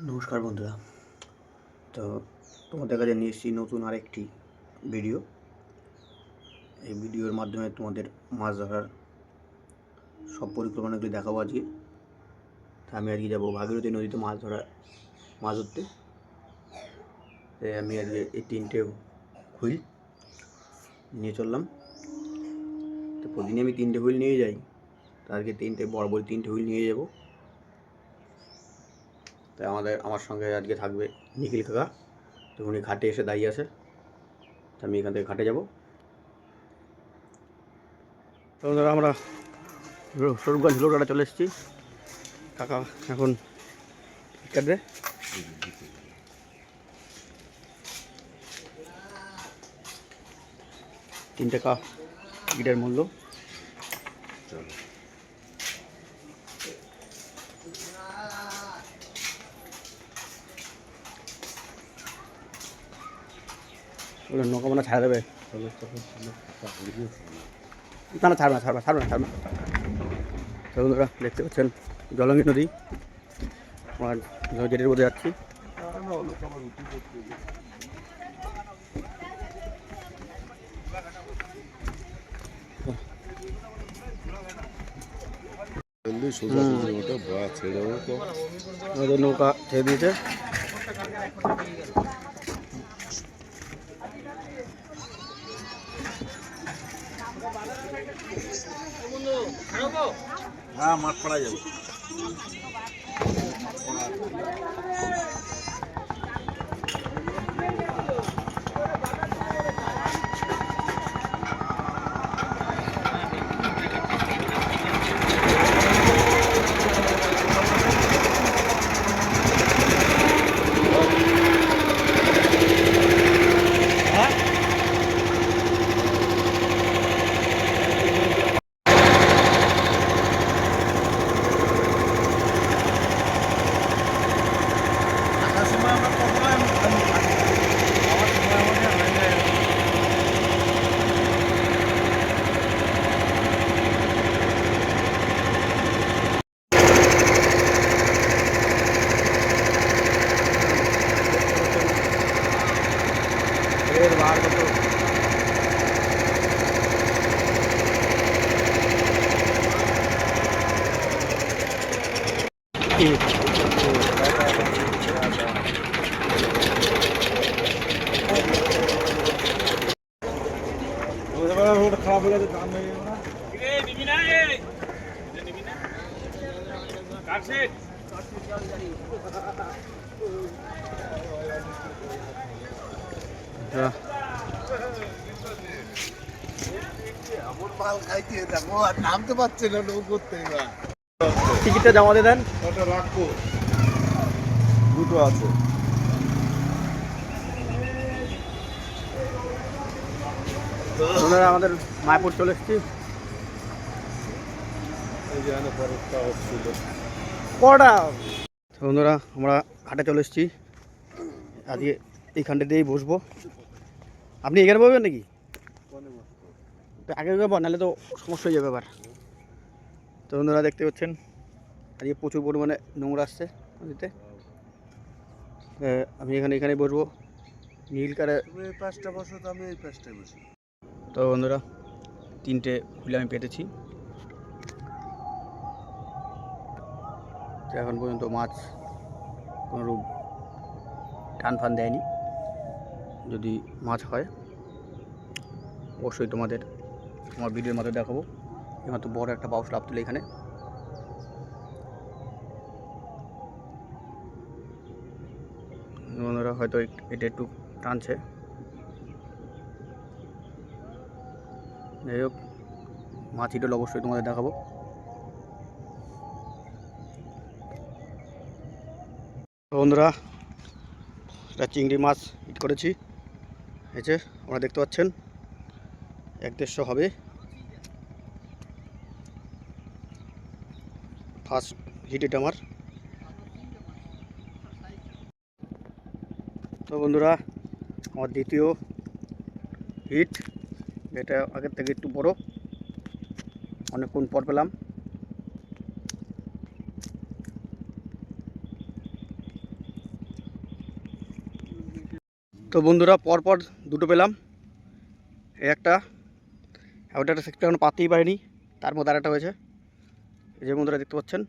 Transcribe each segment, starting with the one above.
নমস্কার বন্ধুরা। তো তোমাদের কাছে নিয়ে এসেছি নতুন আরেকটি ভিডিও। এই ভিডিওর মাধ্যমে তোমাদের মাছ ধরার সব পরিকল্পনাগুলি দেখাবো আজকে। তা আমি আজকে যাবো ভাগীরথী নদীতে মাছ ধরতে। তাই আমি আজকে এই 3টে হুইল নিয়ে চললাম। তো প্রতিদিনই আমি 3টে হুইল নিয়ে যাই, তো আজকে বড় 3টে হুইল নিয়ে যাবো। তাই আমার সঙ্গে আজকে থাকবে নিখিল কাকা। তো উনি ঘাটে এসে দাঁড়িয়ে আছে, তো আমি এখান থেকে ঘাটে যাবো। তো আমরা স্বরূপগঞ্জ লোটাটা চলে এসেছি। কাকা এখন কাটবে। 3 টাকা টিকিটের মূল্য। নৌকা মানে ছাড়া দেবে না, ছাড়বে না। বন্ধুরা দেখতে পাচ্ছেন জলঙ্গি নদী, আমরা জেটির মধ্যে যাচ্ছি। নৌকা ছেড়ে দিয়েছে। হ্যাঁ, মাঠ পড়া যাবে। খারাপ হয়ে গেছে, দাম হয়ে গেছে না। নামতে পারছে না করতে। টিকিটটা জমা দিয়ে দেন। ওটা রাখবো, দুটো আছে। বন্ধুরা আমাদের মায়াপুর চলে এসেছি। কটা বন্ধুরা আমরা ঘাটে চলে এসেছি। আজকে এইখানটা দিয়েই বসবো। আপনি এখানে বসবেন নাকি? আগে ব্যাপার, নাহলে তো সমস্যা হয়ে যাবে ব্যাপার। তো বন্ধুরা দেখতে পাচ্ছেন আজকে প্রচুর পরিমাণে নোংরা আসছে নদীতে। আমি এখানে বসবো। নীল কারে এই পাঁচটা বসো, তো আমি এই পাঁচটায় বসি। তো বন্ধুরা 3টে হুইল আমি পেতেছি। এখন পর্যন্ত মাছ কোনোরূপ টান ফান দেয়নি। যদি মাছ হয় অবশ্যই তোমাদের আমার ভিডিওর মাধ্যমে দেখাবো। এমাত্র বড় একটা বাউস লাভ তুলে এখানে। বন্ধুরা হয়তো এটা একটু টানছে, যাই হোক মাছ হিটল অবশ্যই তোমাদের দেখাবো। বন্ধুরা একটা চিংড়ি মাছ হিট করেছি, হয়েছে আপনারা দেখতে পাচ্ছেন 1-150 হবে। ফার্স্ট হিট এটা আমার। তো বন্ধুরা আমার দ্বিতীয় হিট, এটা আগের থেকে একটু বড়, অনেকক্ষণ পর পেলাম। তো বন্ধুরা পরপর দুটো পেলাম, এই একটা, ওটা একটা সেক্টর এখনো পাতেই পারিনি, তার মধ্যে আরেকটা হয়েছে। এই যে বন্ধুরা দেখতে পাচ্ছেন।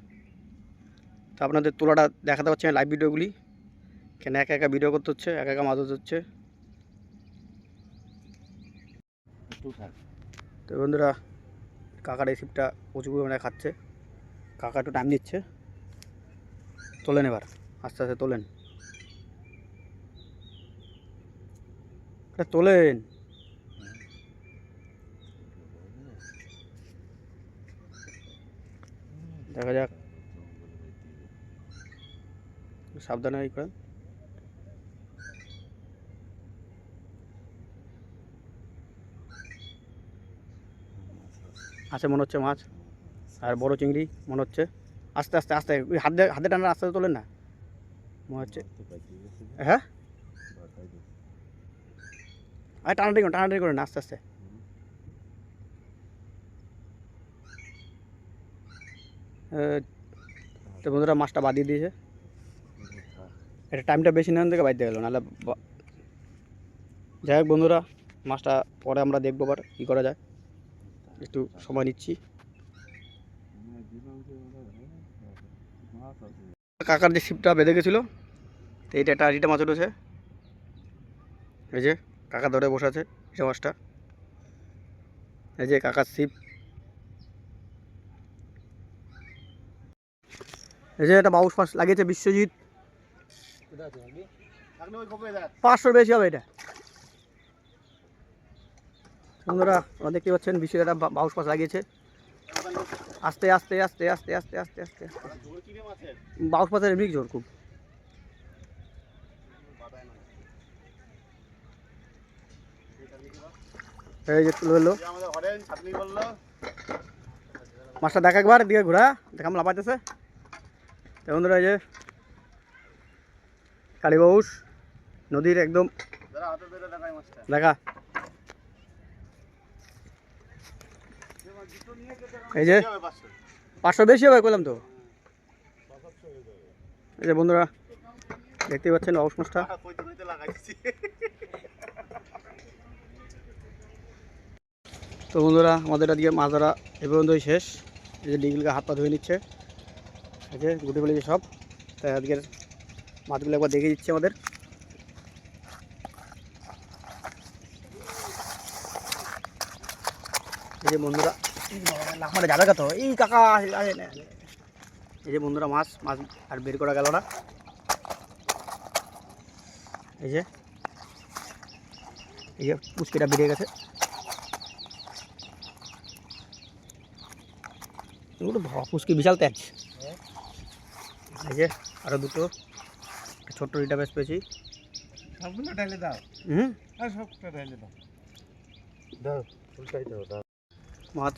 তো আপনাদের তোলাটা দেখাতে পাচ্ছি লাইভ ভিডিওগুলি, কেন একা একা ভিডিও করতে হচ্ছে, একা একা মাছ ধরতে হচ্ছে। তো বন্ধুরা কাকার রেসিপিটা প্রচুর পরিমাণে খাচ্ছে, কাকা একটু টাইম নিচ্ছে। তোলেন এবার, আস্তে আস্তে তোলেন, তোলেন। দেখা যাক, সাবধানে এই করেন। আছে মনে হচ্ছে মাছ, আর বড় চিংড়ি মনে হচ্ছে। আস্তে আস্তে আস্তে ওই হাতে টানা, আস্তে আস্তে তোলেন না মনে হচ্ছে। হ্যাঁ, আর টানাটানি করেন আস্তে আস্তে। তো বন্ধুরা মাছটা বাদিয়ে দিয়েছে, এটা টাইমটা বেশি নেন থেকে বাইতে গেল, নাহলে যাই হোক বন্ধুরা, মাছটা পরে আমরা দেখবো আবার কী করা যায়, একটু সময় নিচ্ছি। কাকার যে ছিপটা বেঁধে গেছিলো, তো এইটা একটা আড়িটা মাছ উঠেছে। এই যে কাকা ধরে বসে আছে এই মাছটা, এই যে কাকার ছিপ। এই যে একটা বাউশ মাছ লাগিয়েছে বিশ্বজিৎ, 500 বেশি হবে এটা। বন্ধুরা আমরা দেখতে পাচ্ছেন বিশ্বজিৎ একটা বাউশ মাছ লাগিয়েছে। আস্তে আস্তে আস্তে আস্তে আস্তে আস্তে আস্তে বাউশ মাছের এমনি জোর খুব। এই যে তুলে ফেললো মাছটা, দেখা একবার দিকে ঘোরা, দেখাম লাফাইতেছে। তো বন্ধুরা এই যে কালীবাউস নদীর একদম দেখা, এই যে 500 বেশি হবে বললাম তো। এই যে বন্ধুরা দেখতে পাচ্ছেন বাউস মাছটা। তো বন্ধুরা আমাদের আজকে মাছ ধরা এ পর্যন্তই শেষ। এই যে ডিগিলকে হাত পা ধুয়ে নিচ্ছে, এই যে গুটি ফেলেছে সব। তাই আজকের মাছগুলো একবার দেখে দিচ্ছে আমাদের। এই যে বন্ধুরা লাখ মারে যাবে কত, এই কাকা এই যে বন্ধুরা মাছ আর বের করা গেল না। এই যে পুচকিটা বেরিয়ে গেছে, পুচকি বিশাল ত্যাগ। এই যে আরো দুটো ছোট্ট রিটা বেশ পেয়েছি। সবগুলো ঢেলে দাও। হুম, সবটা ঢেলে দাও, দাও উল্টাই দাও, দাও মাছ